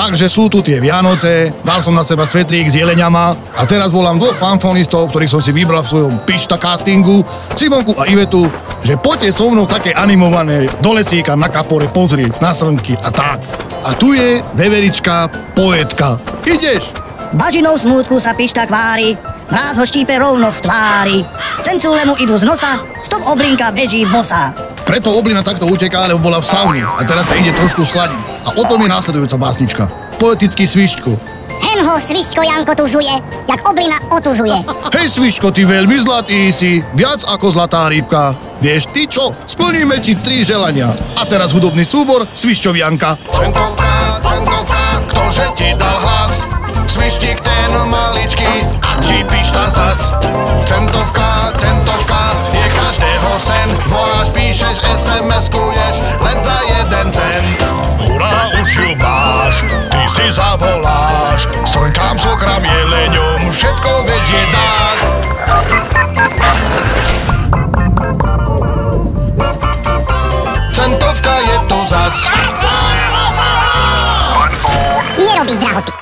Takže sú tu tie Vianoce, dal som na seba svetrík s jeleniama a teraz volám dvoch fanfonistov, ktorých som si vybral v svojom pišta castingu, Simonku a Ivetu, že poďte so mnou také animované do lesíka na kapore pozrieť, na srnky a tak. A tu je veverička, poetka. Ideš? Bažinou smútku sa pišta kvári, mráz ho štípe rovno v tvári. Cencúle mu idú z nosa, v tom oblinka beží bosa. Preto oblina takto uteká, lebo bola v sauni a teraz sa ide trošku schladiť. A o tom je následujúca básnička. Poetický Svišťko. Henho Svišťko Janko tužuje, jak oblina otužuje. Hej Svišťko, ty veľmi zlatý si, viac ako zlatá rybka. Vieš ty čo? Splníme ti 3 želania. A teraz hudobný súbor Svišťovianka. Centovka, centovka, ktože ti dal hlas? Svištík ten maličký, a či pišta zas. Centovka, centovka, je každého sen. Voláš, píšeš, SMS-kuješ, len za 1 cent. Hurá, už ju máš, ty si zavoláš. Srnkám, sokram, jeleňom, všetko vedie dáš. Centovka je tu zas. Nerobí drahoty.